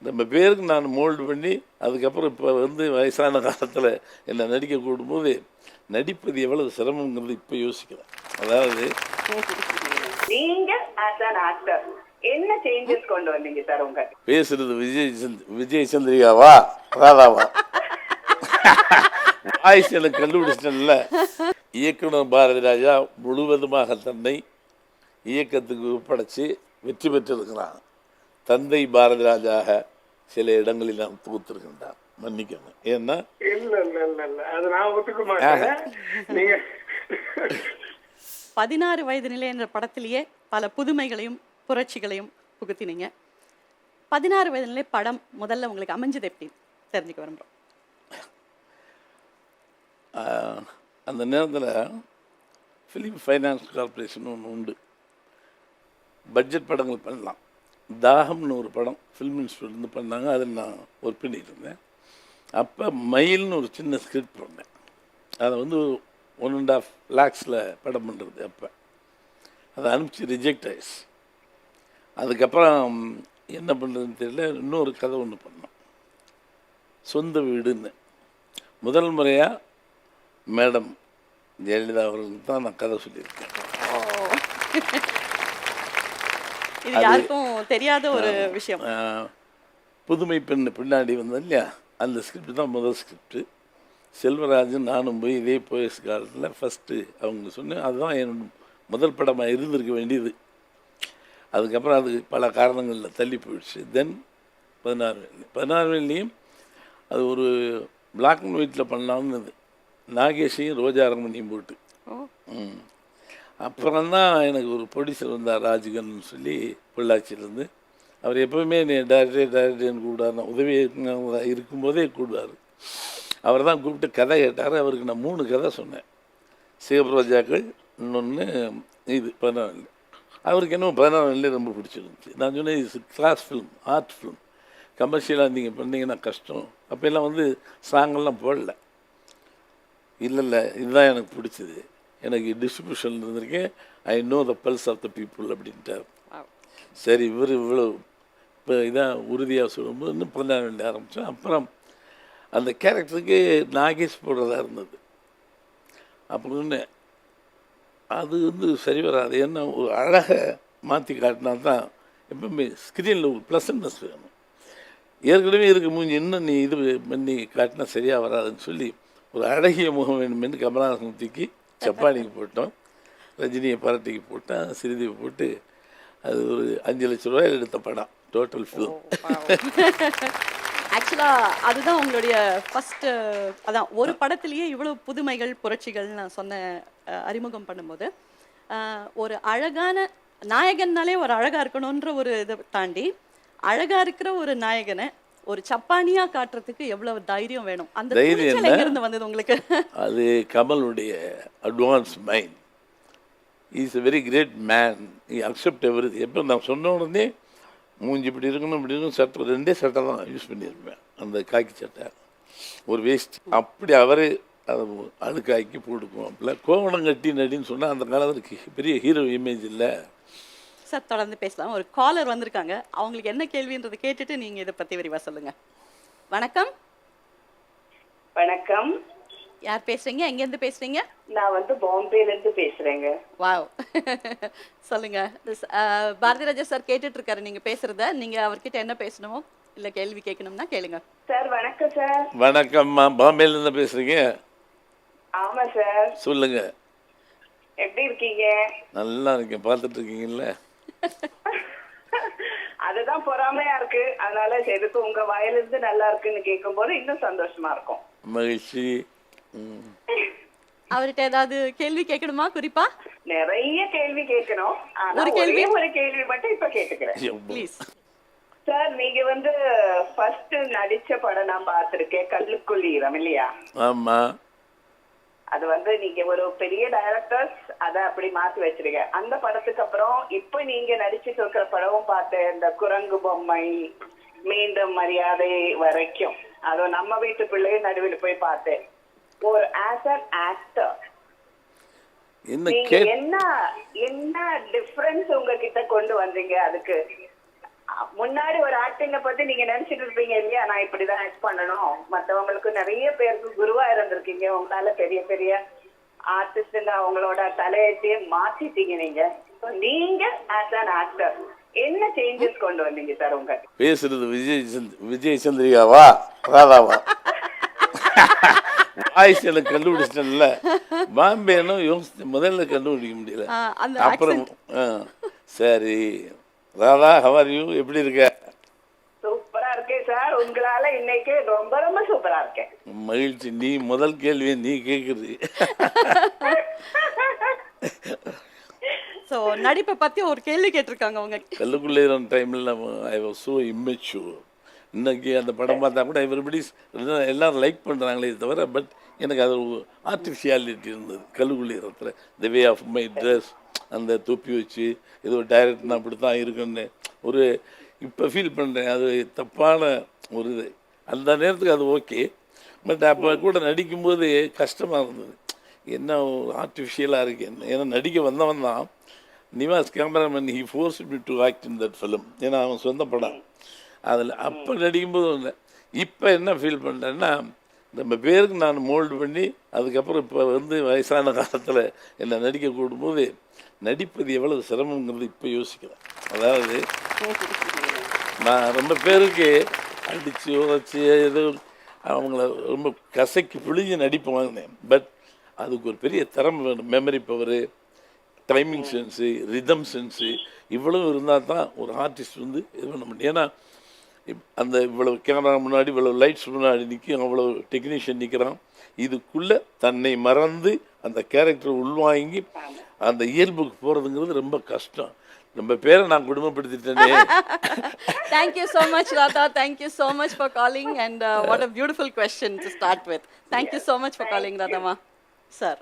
நம்ம பேருக்கு நான் மோல்டு பண்ணி அதுக்கப்புறம் இப்போ வந்து வயசான காலத்தில் என்னை நடிக்க கூடும்போது நடிப்பது எவ்வளவு சிரமங்கிறது இப்போ யோசிக்கிறேன். அதாவது நீங்க ஆஸ் an ஆக்டர் என்ன சேஞ்சஸ் கொண்டு வந்தீங்க சார் உங்க பேசுறது விஜய் சந்திரிகாவா ராதாவா வாய்ஸ் எனக்கு கண்டுபிடிச்சிட்டேன்ல. இயக்குனர் பாரதி ராஜா முழுவதுமாக தன்னை இயக்கத்துக்கு ஒப்படைச்சு வெற்றி பெற்றிருக்கிறான். தந்தை பாரதி ராஜாக சில இடங்களில் நான் தூத்திருக்கின்றான், மன்னிக்கணும். ஏன்னா இல்ல இல்ல இல்ல இல்ல அது நான் ஒத்துக்க மாட்டேன். நீங்க 16 வயது நிலை என்ற படத்திலேயே பல புதுமைகளையும் புரட்சிகளையும் புகுத்தினீங்க. 16 வயது நிலை படம் முதல்ல உங்களுக்கு அமைஞ்சது எப்படி தெரிஞ்சுக்க விரும்புகிறோம். அந்த நேரத்தில் ஃபிலிம் ஃபைனான்ஸ் கார்பரேஷன் ஒன்று உண்டு. பட்ஜெட் படங்கள் பண்ணலாம். தாகம்னு ஒரு படம் ஃபிலிம் இன்ஸ்டியூட்லேருந்து பண்ணாங்க, அதில் நான் ஒர்க் பண்ணிட்டு இருந்தேன். அப்போ மயில்னு ஒரு சின்ன ஸ்கிரிப்ட் பண்ணேன். அதை வந்து 1.5 lakhs படம் பண்ணுறது. அப்போ அதை அனுப்பிச்சு ரிஜெக்ட் ஆயிடுச்சு. அதுக்கப்புறம் என்ன பண்ணுறதுன்னு தெரியல, இன்னொரு கதை ஒன்று பண்ணோம், சொந்த வீடுன்னு. முதல் முறையாக மேடம் ஜெயலலிதா அவர்களுக்கு தான் நான் கதை சொல்லியிருக்கேன். இது யாருக்கும் தெரியாத ஒரு விஷயம். புதுமை பெண் பின்னாடி வந்தது இல்லையா, அந்த ஸ்கிரிப்ட் தான் முதல் ஸ்கிரிப்டு. செல்வராஜன் நானும் போய் இதே போயஸ் காலத்தில் ஃபஸ்ட்டு அவங்க சொன்னேன். அதுதான் என்னோட முதல் படமாக இருந்திருக்க வேண்டியது. அதுக்கப்புறம் அது பல காரணங்களில் தள்ளி போயிடுச்சு. தென் 16 வயதுலேயும் அது ஒரு பிளாக் அண்ட் ஒயிட்டில் பண்ணலாம்னு நாகேஷையும் ரோஜா அரமணியும் போட்டு. அப்புறம்தான் எனக்கு ஒரு ப்ரொடியூசர் வந்தார், ராஜ்கன் சொல்லி, பொள்ளாச்சியிலேருந்து. அவர் எப்போவுமே என்னை டைரக்டர்னு கூப்பிடாரு, உதவி இருக்கும்போதே கூப்பிடுவார். அவர் தான் கூப்பிட்டு கதை கேட்டார். அவருக்கு நான் 3 கதை சொன்னேன். சிகப்பு ரோஜாக்கள், இன்னொன்று இது 16. அவருக்கு என்ன 16 ரொம்ப பிடிச்சிருந்துச்சு. நான் சொன்னேன், இது கிளாஸ் ஃபிலிம், ஆர்ட் ஃபிலிம், கமர்ஷியலாக நீங்கள் பண்ணிங்கன்னா கஷ்டம். அப்போல்லாம் வந்து சாங்கெல்லாம் போடல. இல்லை இதுதான் எனக்கு பிடிச்சது, எனக்கு டிஸ்ட்ரிபியூஷன் இருந்திருக்கேன், I know the pulse of the people அப்படின்ட்டார். சரி இவர் இவ்வளோ இப்போ இதான் உறுதியாக சொல்லும்போது இன்னும் 16 ஆரம்பித்தோம். அப்புறம் அந்த கேரக்டருக்கு நாகேஷ் போடுறதா இருந்தது. அப்படின்னு அது வந்து சரி வராது. ஏன்னா ஒரு அழகை மாற்றி காட்டினா தான் எப்பவுமே ஸ்க்ரீனில் ஒரு ப்ளசன்ட்னஸ் வேணும். ஏற்கனவே இருக்க மூஞ்சி இன்னும் நீ இது பண்ணி காட்டினா சரியாக வராதுன்னு சொல்லி ஒரு அழகிய முகம் வேணுமென்று கமலஹாசன் தூக்கி சப்பானிக்கு போட்டோம், ரஜினியை பரட்டிக்கு போட்டேன், ஸ்ரீதேவி போட்டு. அது ஒரு 5 லட்ச ரூபாயில் எடுத்த படம் டோட்டல் ஃபிலிம். ஆக்சுவலாக அதுதான் உங்களுடைய ஃபஸ்ட்டு, அதான் ஒரு படத்துலேயே இவ்வளோ புதுமைகள் புரட்சிகள் நான் சொன்ன அறிமுகம் பண்ணும்போது, ஒரு அழகான நாயகன்னாலே ஒரு அழகாக இருக்கணுன்ற ஒரு இதை தாண்டி அழகாக இருக்கிற ஒரு நாயகனை ஒரு சப்பானியா காட்டுறதுக்கு எவ்வளவு தைரியம் வேணும். அந்த தைரியம் எங்க இருந்து வந்தது உங்களுக்கு? அது கமலுடைய advance mind. Is a very great man. He accept everything. எப்போ நான் சொன்ன உடனே மூஞ்சி இப்படி இருக்கணும் இப்படி இருக்கணும், சட்டை 2 சட்டை தான் யூஸ் பண்ணியிருப்பேன், அந்த காக்கி சட்டை, ஒரு வேஸ்ட். அப்படி அவரே அதை அழுக்காக்கி போட்டுக்குவோம். அப்படிலாம் கோவணம் கட்டி நடின்னு சொன்னால் அந்த காலத்துக்கு பெரிய ஹீரோ இமேஜ் இல்லை. சார் தொடர்ந்து பேசலாம். ஒரு காலர் வந்திருக்காங்க, அவங்களுக்கு என்ன கேள்வின்றதை கேட்டுட்டு நீங்க இதை பத்தி விரிவா சொல்லுங்க. வணக்கம். வணக்கம். யார் பேசுறீங்க, எங்க இருந்து பேசுறீங்க? நான் வந்து பாம்பேல இருந்து பேசுறேங்க. வாவ். சொல்லுங்க. பாரதி ராஜா சார் கேட்டுட்டு இருக்காரு நீங்க பேசுறத. நீங்க அவர்கிட்ட என்ன பேசணுமோ இல்ல கேள்வி கேட்கணும்னா கேளுங்க. சார் வணக்கம் சார். வணக்கம்மா, பாம்பேல இருந்து பேசுறீங்க? ஆமா சார். சொல்லுங்க. எப்படி இருக்கீங்க? நல்லா இருக்கேன். பார்த்துட்டு இருக்கீங்கல்ல, அதுதான் பொறாமையா இருக்கு. அதனால எதுக்கு உங்க வாயிலிருந்து நல்லா இருக்குன்னு கேட்கும் போது இன்னும் சந்தோஷமா இருக்கும். மகிழ்ச்சி. அவர்கிட்ட ஏதாவது கேள்வி கேட்கணுமா? குறிப்பா நிறைய கேள்வி கேட்கணும். ஒரு கேள்வி மட்டும் இப்ப கேட்டுக்கிறேன் ப்ளீஸ். சார் நீங்க வந்து ஃபர்ஸ்ட் நடிச்ச படம் நான் பார்த்திருக்கேன், கல்லுக்குள் ஈரம் இல்லையா? ஆமா. அது வந்து நீங்க ஒரு பெரிய டைரக்டர்ஸ் அத அப்படி மாத்தி வச்சிருக்க. அந்த படத்துக்கு அப்புறம் இப்ப நீங்க நடிச்சுட்டு இருக்கிற படமும் பார்த்தேன், இந்த குரங்கு பொம்மை, மீண்டும் மரியாதை வரைக்கும், அதுவும் நம்ம வீட்டு பிள்ளைய நடுவில் போய் பார்த்தேன். ஒரு ஆஸ் அன் ஆக்டர் நீங்க என்ன டிஃபரன்ஸ் உங்ககிட்ட கொண்டு வந்தீங்க? அதுக்கு முன்னாடி ஒரு ஆக்டிங்க பத்தி நீங்க நினைச்சிட்டு இருப்பீங்க இல்லையா, நான் இப்படிதான் ஆக்ட் பண்ணணும், மத்தவங்களுக்கு நிறைய பேருக்கு குருவா இருந்திருக்கீங்க, உங்களால பெரிய பெரிய ஆர்டிஸ்ட் அவங்களோட தலையத்தையே மாத்திட்டீங்க நீங்க. நீங்க ஆஸ் அன் ஆக்டர் என்ன சேஞ்சஸ் கொண்டு வந்தீங்க சார்? உங்க பேசுறது விஜய் சந்திரிகாவா ராதாவா? வாய்ஸ் எனக்கு கண்டுபிடிச்சிட்டேன்ல, பாம்பேன்னு யோசிச்சு முதல்ல கண்டுபிடிக்க முடியல. அந்த அப்புறம் சரி ராதா, ஹவர் யூ, எப்படி இருக்க? சூப்பரா இருக்கேன் சார், உங்களால இன்னைக்கு ரொம்ப ரொம்ப சூப்பரா இருக்கேன். மகிழ்ச்சி. நீ முதல் கேள்வியை நீ கேட்குறது. ஸோ நடிப்பை பத்தி ஒரு கேள்வி கேட்டிருக்காங்க அவங்க. கல்லுக்குள்ளே டைமில் ஐ வாஸ் ஸோ இம்மெச்சூர். இன்னைக்கு அந்த படம் பார்த்தா கூட எவ்ரிபடி எல்லாரும் லைக் பண்ணுறாங்களே தவிர, பட் எனக்கு அது ஒரு ஆர்டிஃபிஷியாலிட்டி இருந்தது கல்லுக்குள்ளீரத்தில். த வே ஆஃப் மை ட்ரெஸ், அந்த தொப்பி வச்சு ஏதோ டைரக்ட்னா அப்படி தான் இருக்குன்னு ஒரு இப்போ ஃபீல் பண்ணுறேன். அது தப்பான ஒரு இது. அந்த நேரத்துக்கு அது ஓகே, பட் அப்போ கூட நடிக்கும்போது கஷ்டமாக இருந்தது. என்ன ஆர்டிஃபிஷியலாக இருக்கு என்ன. ஏன்னா நடிக்க வந்தவன் தான் Nivas cameraman, he force me to act in that film. ஏன்னா அவன் சொந்த படம் அதில். அப்போ நடிக்கும்போதும் இல்லை. இப்போ என்ன ஃபீல் பண்ணுறேன்னா, நம்ம பேருக்கு நான் மோல்டு பண்ணி அதுக்கப்புறம் இப்போ வயசான காலத்தில் என்னை நடிக்க கூடும்போது நடிப்பது எவ்வளவு சிரமங்கிறது இப்போ யோசிக்கிறேன். அதாவது நான் ரொம்ப பேருக்கு அடித்து உதச்சி ஏதோ அவங்கள ரொம்ப கசக்கி பிழிஞ்சு நடிப்பு வாங்கினேன். பட் அதுக்கு ஒரு பெரிய திறமை வேணும். Memory power, timing sense, rhythm sense, இவ்வளவு இருந்தால் தான் ஒரு ஆர்டிஸ்ட் இது பண்ண முடியும். ஏன்னா அந்த இவ்வளவு கேமரா முன்னாடி, இவ்வளவு லைட்ஸ் முன்னாடி நிற்கும், அவ்வளவு டெக்னீஷியன் நிற்கிறான். இதுக்குள்ளே தன்னை மறந்து அந்த கேரக்டரை உள்வாங்கி அந்த இயல்புக்கு போகிறதுங்கிறது ரொம்ப கஷ்டம். நம்ம பேரை நான் குடும்பப்படுத்திட்டேனே. Thank you so much, Radha. Thank you so much for calling, and what a beautiful question to start with. Thank you so much for calling, Radhama. Sir,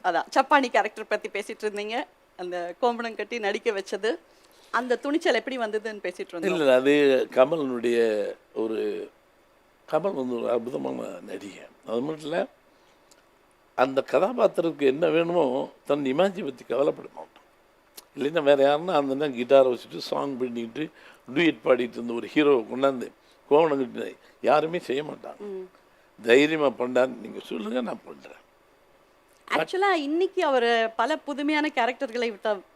அதான் சப்பானி கேரக்டர் பற்றி பேசிட்டு இருந்தீங்க. அந்த கோம்பணம் கட்டி நடிக்க வச்சது, அந்த துணிச்சல் எப்படி வந்ததுன்னு பேசிட்டு இருந்தோம். இல்லை, அது கமலனுடைய கமல் ஒரு அற்புதமான நடிகை. அது மட்டும் இல்லை, அந்த கதாபாத்திரத்துக்கு என்ன வேணுமோ தன் இமேஜை பற்றி கவலைப்பட மாட்டோம். இல்லைன்னா வேறு யாருன்னா அந்த கிட்டாரை வச்சுட்டு சாங் பண்ணிக்கிட்டு டூயட் பாடிட்டு இருந்த ஒரு ஹீரோவை கொண்டாந்து கோவணம் கட்டி யாருமே செய்ய மாட்டாங்க. தைரியமாக பண்ணான்னு நீங்கள் சொல்லுங்கள், நான் பண்ணுறேன். ஆக்சுவலாக இன்னைக்கு அவர் பல புதுமையான கேரக்டர்களை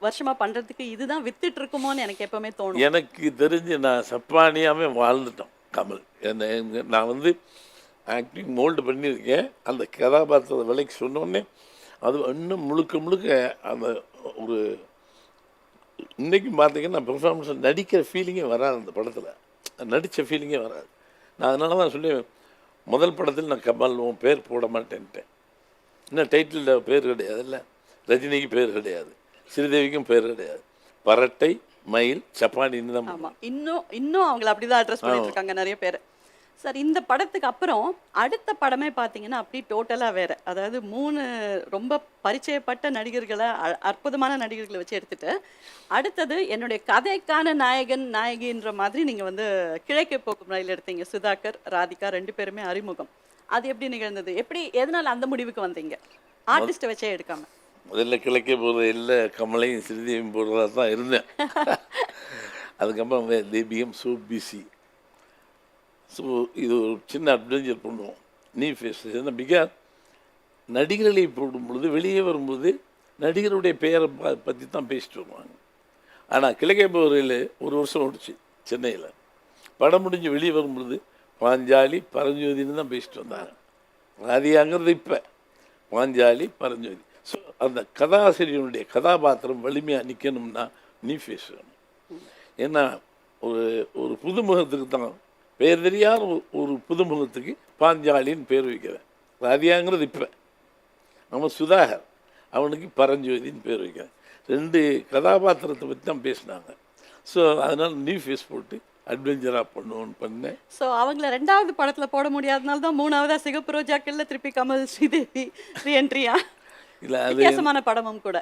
வருஷமாக பண்ணுறதுக்கு இதுதான் வித்துட்டு இருக்குமோன்னு எனக்கு எப்பவுமே தோணும். எனக்கு தெரிஞ்சு நான் சப்பானியாகவே வாழ்ந்துட்டோம் கமல். நான் ஆக்டிங் மோல்டு பண்ணியிருக்கேன். அந்த கதாபாத்திரத்தை விலைக்கு சொன்னோடனே அது இன்னும் முழுக்க முழுக்க அந்த ஒரு இன்றைக்கும் பார்த்தீங்கன்னா பெர்ஃபார்மன்ஸ் நடிக்கிற ஃபீலிங்கே வராது. அந்த படத்தில் நடித்த ஃபீலிங்கே வராது. நான் அதனால தான் சொல்லி முதல் படத்தில் நான் கமல் உன் பேர் போட மாட்டேன்ட்டேன். இன்னும் டைட்டிலில் பேர் கிடையாது, இல்லை ரஜினிக்கு பேர் கிடையாது, ஸ்ரீதேவிக்கும் பேர் கிடையாது. பரட்டை, மயில், சப்பானின்னு தான். ஆமாம், இன்னும் அவங்கள அப்படி தான் அட்ரஸ் பண்ணிட்டு இருக்காங்க நிறைய பேர். சார், இந்த படத்துக்கு அப்புறம் அடுத்த படமே பார்த்தீங்கன்னா அப்படி டோட்டலாக வேறு. அதாவது 3 ரொம்ப பரிச்சயப்பட்ட நடிகர்களை, அற்புதமான நடிகர்களை வச்சு எடுத்துட்டு, அடுத்தது என்னுடைய கதைக்கான நாயகன் நாயகின்ற மாதிரி நீங்கள் கிழக்கே போக்கும் ரயில் எடுத்தீங்க. சுதாகர், ராதிகா 2 பேருமே அறிமுகம். அது எப்படி நிகழ்ந்தது? எதனால் அந்த முடிவுக்கு வந்தீங்க, ஆர்டிஸ்ட்டை வச்சே எடுக்காம? முதல்ல கிழக்கே போகிறது இல்லை, கமலையும் ஸ்ரீதேவியும் போடுறதா தான் இருந்தேன். அதுக்கப்புறம் தேபியம் சோ பிசி. ஸோ இது ஒரு சின்ன அட்வென்ச்சர் பண்ணுவோம். நீ ஃபேஸ் என்ன பிகாஸ் நடிகர்களை போடும் பொழுது வெளியே வரும்போது நடிகருடைய பெயரை பற்றி தான் பேசிட்டு வருவாங்க. ஆனால் கிழக்கே போகிறையில் 1 வருஷம் ஓடிச்சு சென்னையில். படம் முடிஞ்சு வெளியே வரும்பொழுது பாஞ்சாலி, பரஞ்சோதின்னு தான் பேசிட்டு வந்தாங்க. ராதிகாங்கிறது இப்போ பாஞ்சாலி, பரஞ்சோதி. ஸோ அந்த கதாசிரியனுடைய கதாபாத்திரம் வலிமையாக நிற்கணும்னா நீ ஃபேஸ் வேணும். ஏன்னா ஒரு புதுமுகத்துக்கு தான் பேர் தெரியாத ஒரு புதுமுகத்துக்கு பாஞ்சாலின்னு பேர் வைக்கிறேன். ராதிகாங்கிறது இப்போ அவன் சுதாகர், அவனுக்கு பரஞ்சோதின்னு பேர் வைக்கிறேன். 2 கதாபாத்திரத்தை பற்றி தான் பேசினாங்க. ஸோ அதனால் நீ ஃபேஸ் போட்டு அட்வென்ச்சராக பண்ணுவோன்னு பண்ணேன். ஸோ அவங்கள 2வது படத்தில் போட முடியாதனால தான் 3வதா சிகப்பு ரோஜாக்கள்ல திருப்பி கமல் ஸ்ரீதேவி ரீஎன்ட்ரியா. இல்லை, அது வித்தியாசமான படமும் கூட.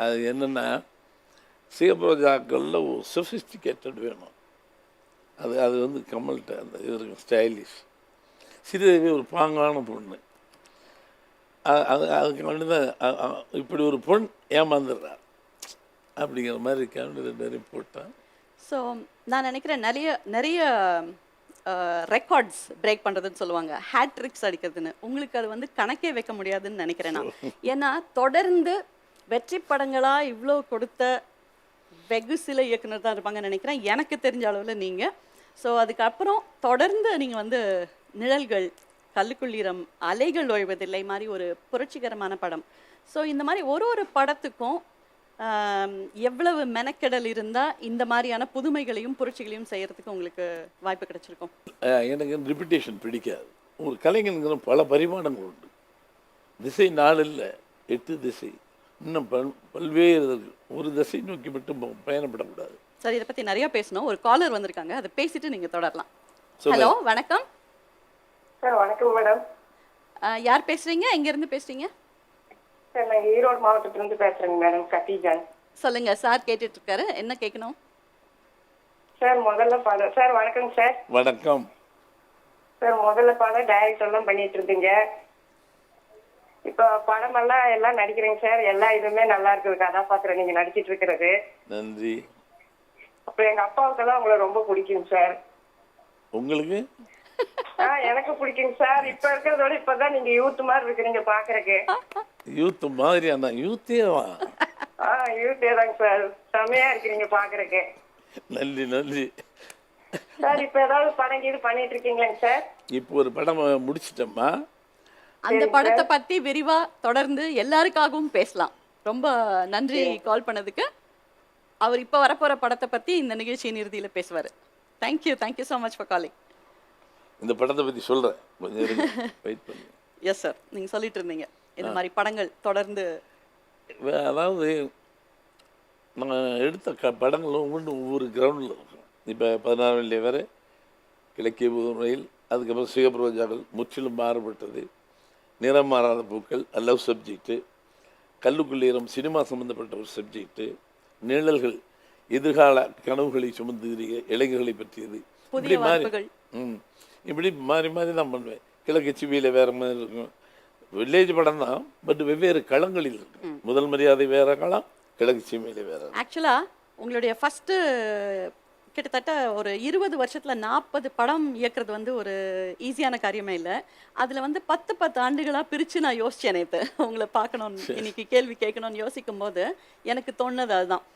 அது என்னென்னா, சிகப்பு ரோஜாக்களில் ஒரு சொஃபிஸ்டிகேட்டட் வேணும். அது கமல்கிட்ட அந்த இது இருக்கும், ஸ்டைலிஷ். ஸ்ரீதேவி ஒரு பாங்கான பொண்ணு. அதுக்கு வேண்டி தான் இப்படி ஒரு பொண்ணு ஏமாந்துடுறா அப்படிங்கிற மாதிரி 2 பேரையும் போட்டான். ஸோ நான் நினைக்கிறேன் நிறைய நிறைய ரெக்கார்ட்ஸ் பிரேக் பண்ணுறதுன்னு சொல்லுவாங்க, ஹேட்ரிக்ஸ் அடிக்கிறதுன்னு. உங்களுக்கு அது வந்து கணக்கே வைக்க முடியாதுன்னு நினைக்கிறேன் நான். ஏன்னா தொடர்ந்து வெற்றி படங்களாக இவ்வளோ கொடுத்த வெகு சில இயக்குனர் தான் இருப்பாங்கன்னு நினைக்கிறேன், எனக்கு தெரிஞ்ச அளவில் நீங்கள். ஸோ அதுக்கப்புறம் தொடர்ந்து நீங்கள் வந்து நிழல்கள், கல்லுக்குள்ளீரம், அலைகள் ஓய்வதில்லை மாதிரி ஒரு புரட்சிகரமான படம். ஸோ இந்த மாதிரி ஒரு ஒரு படத்துக்கும் எவ்வளவு மெனக்கெடல் இருந்தால் இந்த மாதிரியான புதுமைகளையும் புரட்சிகளையும் செய்யறதுக்கு உங்களுக்கு வாய்ப்பு கிடைச்சிருக்கும்? எனக்கு ரிப்பிட்டேஷன் பிடிக்காது. ஒரு கலைஞனுங்கிற பல பரிமாணங்கள் உண்டு. திசை 4 இல்லை 8 திசை, இன்னும் பல்வேறு ஒரு திசை நோக்கி மட்டும் பயணப்படக்கூடாது. சார் இதை பற்றி நிறைய பேசணும். ஒரு காலர் வந்திருக்காங்க, அதை பேசிட்டு நீங்கள் தொடரலாம். ஹலோ, வணக்கம் சார். வணக்கம் மேடம். யார் பேசுறீங்க? எங்கேருந்து பேசுறீங்க? சார் நான் ஈரோடு மாவட்டத்திலிருந்து பேசுறேங்க மேடம், கத்திஜான். சொல்லுங்க, சார் கேட்டுட்டு இருக்காரு, என்ன கேட்கணும்? சார் முதல்ல படம். சார் வணக்கம் சார். வணக்கம் சார். முதல்ல படம் டைரக்டர்லாம் பண்ணிட்டு இருந்தீங்க, இப்போ படமெல்லாம் நடிக்கிறீங்க சார். எல்லா இதுவுமே நல்லா இருக்குது, கதாபாத்திரம் நீங்க நடிச்சிட்டு இருக்கிறது. நன்றி. அப்போ எங்க அப்பாவுக்கெல்லாம் உங்களை ரொம்ப பிடிக்கும் சார். உங்களுக்கு? எனக்கு பிடிக்குங்க சார். இப்ப இருக்கிறதோட இப்பதான் நீங்க யூத் மாதிரி இருக்கிறீங்க பாக்குறதுக்கு. யூத் மாதிரியா? யூத்தேவா? யூத்தே தாங்க சார், செமையா இருக்கிறீங்க பாக்குறதுக்கு. நன்றி நன்றி சார். இப்ப ஏதாவது படம் இது பண்ணிட்டு இருக்கீங்களாங்க சார்? இப்போ ஒரு படம் முடிச்சிட்டோம்மா. அந்த படத்தை பத்தி விரிவா தொடர்ந்து எல்லாருக்காகவும் பேசலாம். ரொம்ப நன்றி கால் பண்ணதுக்கு. அவர் இப்போ வரப்போற படத்தை பத்தி இந்த நிகழ்ச்சியின் இறுதியில பேசுவார். Thank you so much for calling. இந்த படத்தை பற்றி சொல்கிறேன், கொஞ்சம் வெயிட் பண்ணி. எஸ் சார், நீங்கள் சொல்லிட்டு இருந்தீங்க இந்த மாதிரி படங்கள் தொடர்ந்து. அதாவது நான் எடுத்த படங்கள் ஒவ்வொரு கிரவுண்டில் இருக்கும். இப்போ 16 வெள்ளி வேறு, கிழக்கிய புதுமையில், அதுக்கப்புறம் சிகப்புரோஜாக்கள், முற்றிலும் மாறுபட்டது, நிறம் மாறாத பூக்கள், லவ் சப்ஜெக்டு, கல்லுக்குள்ளீரம் சினிமா சம்மந்தப்பட்ட ஒரு சப்ஜெக்டு, நிழல்கள் எதிர்கால கனவுகளை சுமந்துகிறீங்க இளைஞர்களை பற்றியது. இப்படி மாறி இப்படி மாறி மாறி தான் பண்ணுவேன். கிழக்கு சிவியில் வேறு மாதிரி இருக்கும், வில்லேஜ் படம் தான், பட் வெவ்வேறு களங்களில் இருக்கும். முதல் மரியாதை வேறு களம், கிழக்கு சிவியில் வேறு. ஆக்சுவலாக உங்களுடைய ஃபஸ்ட்டு கிட்டத்தட்ட ஒரு 20 வருஷத்தில் 40 படம் இயக்குறது வந்து ஒரு ஈஸியான காரியமே இல்லை. அதில் வந்து 10 ஆண்டுகளாக பிரித்து நான் யோசித்தேன். நேற்று உங்களை பார்க்கணுன்னு, இன்னைக்கு கேள்வி கேட்கணும்னு யோசிக்கும் போது எனக்கு தோணுது அதுதான்.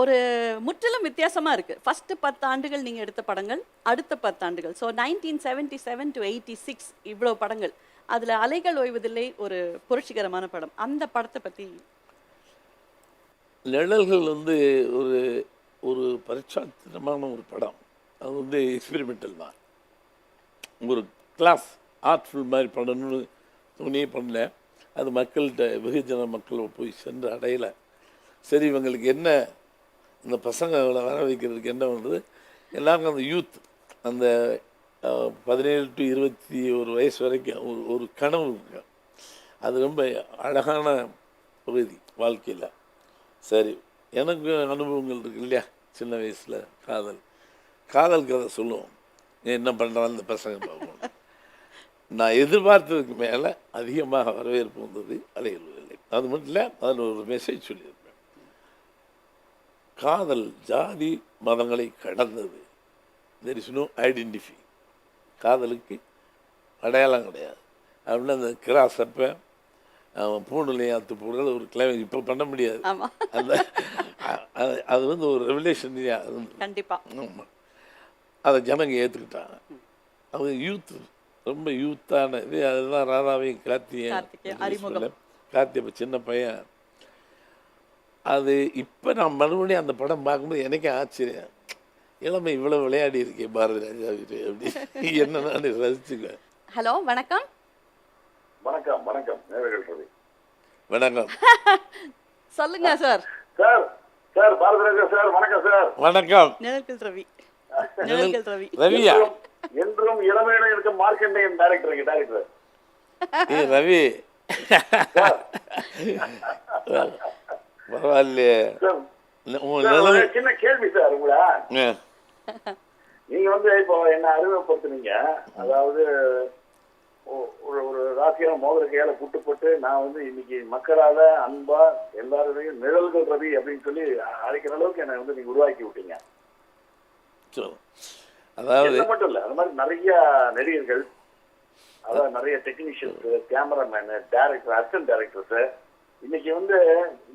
ஒரு முற்றிலும் வித்தியாசமாக இருக்குது. ஃபஸ்ட்டு 10 ஆண்டுகள் நீங்கள் எடுத்த படங்கள், அடுத்த 10 ஆண்டுகள். ஸோ 1977 to 86 இவ்வளோ படங்கள். அதில் அலைகள் ஓய்வதில்லை ஒரு புரட்சிகரமான படம். அந்த படத்தை பற்றி. நிழல்கள் வந்து ஒரு ஒரு பரிச்சாத்திரமான ஒரு படம். அது வந்து எக்ஸ்பெரிமெண்டல் தான். ஒரு கிளாஸ் ஆர்ட்ஃபுல் மாதிரி பண்ணணும்னு துணியே பண்ணல. அது மக்கள்கிட்ட வெகுஜன மக்கள் போய் சென்று அடையலை. சரி, இவங்களுக்கு என்ன, இந்த பசங்களை வர வைக்கிறதுக்கு என்ன பண்ணுறது, எல்லாருக்கும் அந்த யூத், அந்த 17 to 21 வயசு வரைக்கும் ஒரு கனவு இருக்கு. அது ரொம்ப அழகான பகுதி வாழ்க்கையில். சரி, எனக்கு அனுபவங்கள் இருக்கு இல்லையா, சின்ன வயசில் காதல் கதை சொல்லுவோம். என்ன பண்ணுறாங்க இந்த பசங்க பார்ப்போம். நான் எதிர்பார்த்ததுக்கு மேலே அதிகமாக வரவேற்பு வந்தது அலைகள் இல்லை. அது மட்டும் இல்லை, அதில் ஒரு மெசேஜ் சொல்லியிருப்பேன். காதல் ஜாதி மதங்களை கடந்தது. There is no identify. காதலுக்கு அடையாளம் கிடையாது அப்படின்னு அந்த கிராஸ் அப்போ பூண்டுலையாத்து போடுறது ஒரு கிளைமேக்ஸ் இப்போ பண்ண முடியாது. அந்த அது வந்து ஒரு ரெவலேஷன். கண்டிப்பாக ஆமாம், அதை ஜனங்க ஏற்றுக்கிட்டாங்க. அது யூத்து, ரொம்ப யூத்தான இது. அதுதான் ராதாவையும் கார்த்திகேயன் இப்போ சின்ன பையன். அது இப்போ நான் மறுபடியும் அந்த படம் பார்க்கும்போது எனக்கே ஆச்சரியம். இளமை இவ்வளோ விளையாடி இருக்கேன் பாரதி ராஜா அப்படி என்ன நான் ரசிச்சுக்குவேன். ஹலோ, வணக்கம். வணக்கம். வணக்கம். வணக்கம். சொல்லுங்க sir. Sir Bharathi Raja sir, வணக்கம் சார். வணக்கம். நிழல்கள் ரவி. ரவியா? என்றும் இளமையில இருக்க மார்க்கெண்டிங் டைரக்டர். ரவி பரவாயில்லையே. சின்ன கேள்வி சார் உங்களா. நீங்க வந்து இப்போ என்ன அறிமுகப்படுத்துனீங்க, அதாவது ஒரு ராசியான மோதிர கையால புட்டு போட்டு நான் வந்து இன்னைக்கு மக்களால அன்பா எல்லாருடையும் நிழல்கள் ரவி அப்படின்னு சொல்லி அழைக்கிற அளவுக்கு என்னை வந்து நீங்க உருவாக்கி விட்டீங்க. ஃபஸ்ட்டு வரும். அதாவது என்ன மட்டும் இல்ல, அது மாதிரி நிறைய நடிகர்கள், அதாவது நிறைய technicians, cameraman, director, assistant directors, இன்னைக்கு வந்து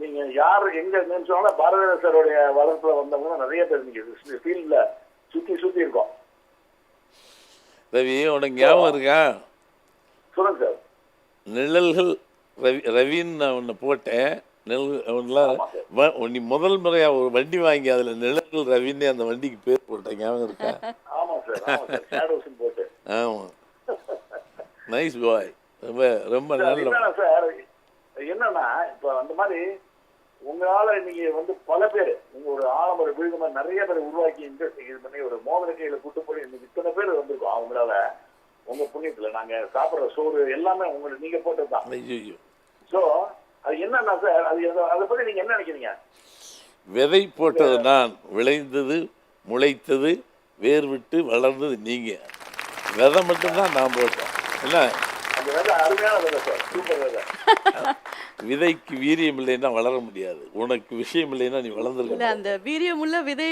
நீங்க யாரு எங்க நினைச்சாலும் பாரதிராஜா சாரோடைய வளர்ப்புல வந்தவங்க நிறைய பேர் இன்னைக்கு ஃபீல்ட்ல சுத்தி இருக்கோம். ரவி உனக்கு ஞாபகம் இருக்கா? சொல்லுங்க சார். நிழல்கள் ரவின்னு நான் ஒன்று போட்டேன். நீ முதல் முறையா ஒரு வண்டி வாங்கி அதுல நிழல்கள் ரவின்னு அந்த வண்டிக்கு பேர் போட்டேன், ஞாபகம் இருக்கா? ஆமா சார், ஷேடோஸ் போட்டு. ஆமா, நைஸ் பாய். ரொம்ப ரொம்ப நல்ல சார். என்னன்னா இப்ப அந்த மாதிரி உங்களால இன்னைக்கு வந்து பல பேர் நீங்க ஒரு ஆலமர விழுது மாதிரி நிறைய பேர் உருவாக்கி இண்டஸ்ட்ரி இது பண்ணி ஒரு மோதிர கையில கூட்டு போய் இன்னைக்கு இத்தனை பேர் வந்திருக்கோம். அவங்களால உங்க புண்ணியத்துல நாங்க சாப்பிடுற சோறு எல்லாமே உங்களுக்கு நீங்க போட்டதுதான். ஐயோ, சோ அது என்னன்னா சார், அது அதை பத்தி நீங்க என்ன நினைக்கிறீங்க? விதை போட்டது நான், விளைந்தது முளைத்தது வேர் விட்டு வளர்ந்தது நீங்க. விதை மட்டும்தான் நான் போட்டேன். என்ன அந்த விதை அருமையான விதை சார், சூப்பர் விதை. விதைக்கு வீரியம் இல்லைன்னா வளர முடியாது. உனக்கு விஷயம் இல்லைன்னா நீ வளர்ந்துருக்க. இல்ல, அந்த வீரியம் உள்ள விதை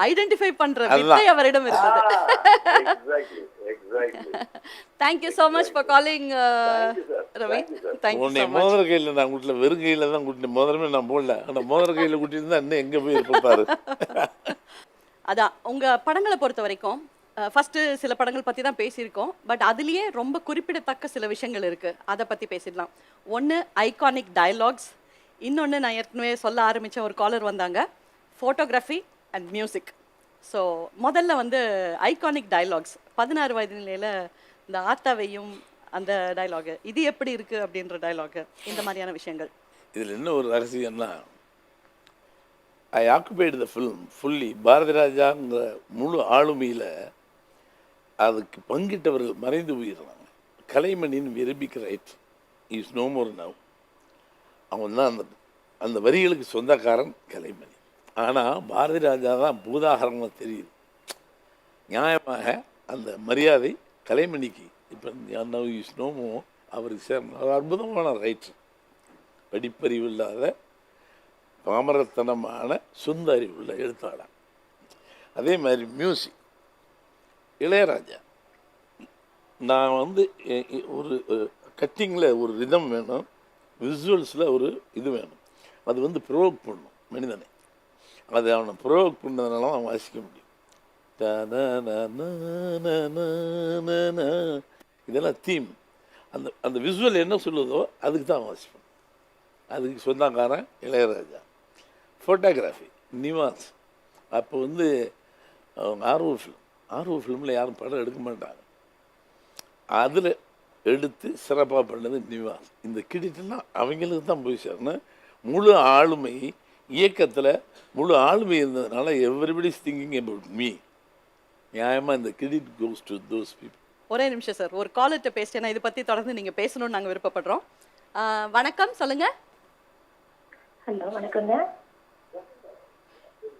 ஐடென்டிஃபை பண்ற வித்தை அவரிடம் இருந்தது. Thank you so much for calling, Ravi. Thank you உன்னை so much. மோதிர கையில் நான் கூட்டல, வெறும் கையில தான் கூட்டினேன். மோதிரமே நான் போடல. ஆனால் மோதிர கையில் கூட்டியிருந்தா இன்னும் எங்கே போய் இருப்பாரு. அதான் உங்க படங்களை பொறுத்த வரைக்கும் ஃபர்ஸ்ட் சில படங்கள் பத்தி தான் பேசியிருக்கோம். பட் அதுலயே ரொம்ப குறிப்பிடத்தக்க சில விஷயங்கள் இருக்கு, அதை பத்தி பேசிடலாம். ஒன்று ஐகானிக் டயலாக்ஸ், இன்னொன்று நான் ஏற்கனவே சொல்ல ஆரம்பிச்ச ஒரு காலர் வந்தாங்க, ஃபோட்டோகிராஃபி அண்ட் மியூசிக். ஸோ முதல்ல வந்து ஐகானிக் டயலாக்ஸ். 16 வயது நிலையில் இந்த ஆத்தாவையும் அந்த டயலாகு, இது எப்படி இருக்கு அப்படின்ற டயலாகு, இந்த மாதிரியான விஷயங்கள். இதில் என்ன ஒரு ரகசியம்னா, I occupied the film fully. Bharathi ராஜாங்கிற முழு ஆளுமையில் அதுக்கு பங்கிட்டவர்கள் மறைந்து போயிடுறாங்க. கலைமணின்னு விரும்பிக்க right is no more now. அவன் தான் அந்த அந்த வரிகளுக்கு சொந்தக்காரன் கலைமணி. ஆனால் பாரதி ராஜா தான் பூதாகரமாக தெரியுது. நியாயமாக அந்த மரியாதை கலைமணிக்கு இப்போ நவ் இஸ் நோ மோர் அவருக்கு சேர்ந்த ஒரு அற்புதமான ரைட்டர், படிப்பறிவு இல்லாத பாமரத்தனமான சொந்த அறிவுள்ள எழுத்தாளர். அதே மாதிரி மியூசிக் இளையராஜா. நான் வந்து ஒரு கட்டிங்கில் ஒரு ரிதம் வேணும், விசுவல்ஸில் ஒரு இது வேணும். அது வந்து ப்ரோவோக் பண்ணும் மனிதனை. அது அவனை ப்ரோவோக் பண்ணதுனால தான் அவன் வாசிக்க முடியும். இதெல்லாம் தீம். அந்த அந்த விசுவல் என்ன சொல்லுதோ அதுக்கு தான் அவன் வாசிப்பான். அதுக்கு சொந்தக்காரன் இளையராஜா. ஃபோட்டோகிராஃபி நிவாஸ். அப்போ வந்து ஆர்வ ஃபிலிமில் யாரும் படம் எடுக்க மாட்டாங்க. அதில் எடுத்து சிறப்பாக பண்ணது நிவாஸ். இந்த கிரெடிட்லாம் அவங்களுக்கு தான் போய் சேரணும். முழு ஆளுமை இயக்கத்தில் முழு ஆளுமை இருந்ததுனால everybody is thinking about me. நியாயமாக இந்த credit goes to those people. ஒரே நிமிஷம் சார், ஒரு காலர்கிட்ட பேசிட்டேன்னா இதை பற்றி தொடர்ந்து நீங்கள் பேசணும்னு நாங்கள் விருப்பப்படுறோம். வணக்கம், சொல்லுங்க. ஹலோ, வணக்கங்க.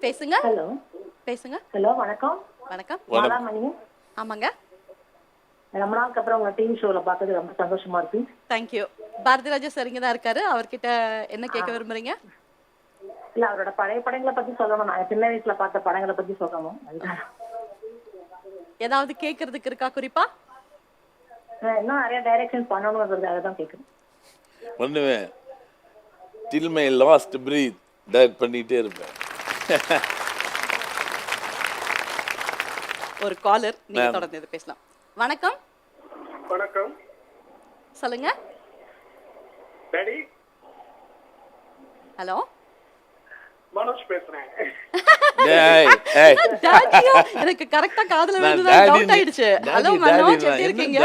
பேசுங்க. ஹலோ பேசுங்க. ஹலோ, வணக்கம். வணக்கம். மாலாமணி. ஆமாங்க. ரொம்ப நாளுக்கு அப்புறம் உங்க டிவி ஷோல பார்த்தது ரொம்ப சந்தோஷமா இருக்கு. தேங்க்யூ. பாரதி ராஜா சார் இங்கே தான் இருக்காரு, அவர்கிட்ட என்ன கேட்க விரும்புறீங்க? இல்ல, அவரோட பழைய படங்களை பத்தி சொல்லணும். நான் சின்ன வயசுல பார்த்த படங்களை பத்தி சொல்லணும். அதுதான். ஏதாவது கேட்கறதுக்கு இருக்கா குறிப்பா? இன்னும் நிறைய டைரக்ஷன் பண்ணணும்ன்றதுக்காக தான் கேட்குறேன். பண்ணுவேன். Till my last breath direct பண்ணிகிட்டே இருப்பேன். ஒரு காலர், நீங்க தொடர்ந்து இது பேசலாம். வணக்கம். வணக்கம். சொல்லுங்க. டாடி. ஹலோ, மனோஜ் பேசுறேன். டாடியா? எனக்கு கரெக்ட்டா காதுல விழுந்ததா டவுட் ஆயிடுச்சு. ஹலோ மனோஜ், எப்படி இருக்கீங்க?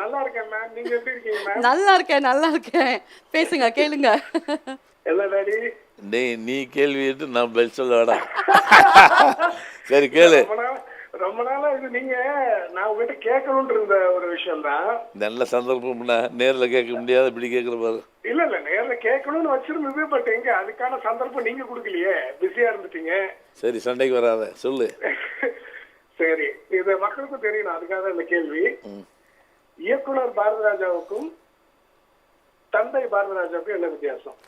நல்லா இருக்கேன் மேம். நீங்க எப்படி இருக்கீங்க மேம்? நல்லா இருக்கேன். பேசுங்க, கேளுங்க. என்ன டாடி? டேய், நீ கேள்வி கேட்டு நான் பதில் சொல்ல வேடா. சரி கேளு. ரொம்ப நாளா இது நீங்க நான் உங்ககிட்ட கேட்கணும்னு இருந்த ஒரு விஷயம் தான். நல்ல சந்தர்ப்பம்னா நேரில் கேட்க முடியாது, இப்படி கேட்குற பாரு. இல்ல நேர்ல கேட்கணும்னு வச்சிருந்தது, பட் எங்க அதுக்கான சந்தர்ப்பம் நீங்க கொடுக்கலையே, பிஸியா இருந்துட்டீங்க. சரி, சண்டைக்கு வராத, சொல்லு. சரி, இது மக்களுக்கும் தெரியணும், அதுக்காக இந்த கேள்வி. இயக்குனர் பாரதி ராஜாவுக்கும் தந்தை பாரதி ராஜாவுக்கும் என்ன வித்தியாசம்?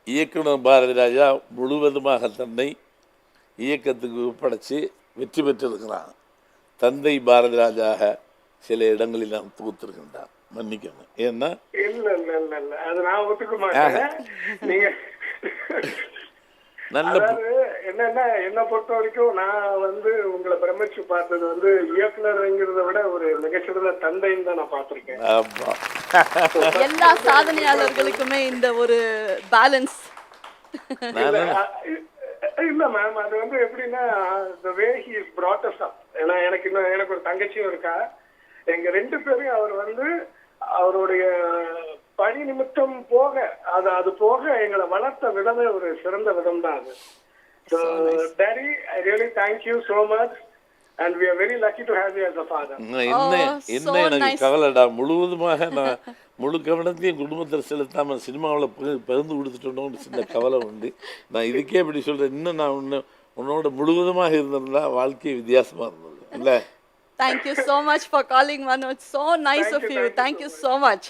இயக்குனர் பாரதி ராஜா முழுவதுமாக தன்னை இயக்கத்துக்கு ஒப்படைச்சு வெற்றி பெற்றிருக்கிறான். தந்தை பாரதி ராஜாக சில இடங்களில் நான் தூத்திருக்கின்றான், மன்னிக்கணும். ஏன்னா இல்ல இல்ல இல்ல இல்ல அது நான் ஒத்துக்க மாட்டேன். நீங்க நல்ல அதாவது என்னன்னா என்னை பொறுத்த வரைக்கும் நான் வந்து உங்களை பிரமிச்சு பார்த்தது வந்து இயக்குனர்ங்கிறத விட ஒரு மிகச்சிறந்த தந்தைன்னு தான் நான் பார்த்திருக்கேன். ஆமா. எல்லா சாதனையாளர்களுக்குமே இந்த ஒரு பேலன்ஸ். இல்ல மேம், அது வந்து எப்படின்னா the way he is brought us up. ஏன்னா எனக்கு ஒரு தங்கச்சியும் இருக்கா. எங்க 2 பேரையும் அவர் வந்து அவருடைய பணி நிமித்தம் போக அது போக எங்களை வளர்த்த விதமே ஒரு சிறந்த விதம் தான் அது. So Daddy, I really thank you so much and we are very lucky to have you as a father. என்ன எனக்கு கவலைடா, முழுவதுமாக நான் முழு கவனத்தையும் குடும்பத்தில் செலுத்தாம சினிமாவில் பகிர்ந்து கொடுத்துட்டோன்னு சின்ன கவலை உண்டு. நான் இதுக்கே இப்படி சொல்றேன். இன்னும் நான் உன்னோட முழுவதுமாக இருந்திருந்தா வாழ்க்கை வித்தியாசமா இருந்தது இல்ல. Thank you so much for calling, Manoj. So nice of you. Thank you so much.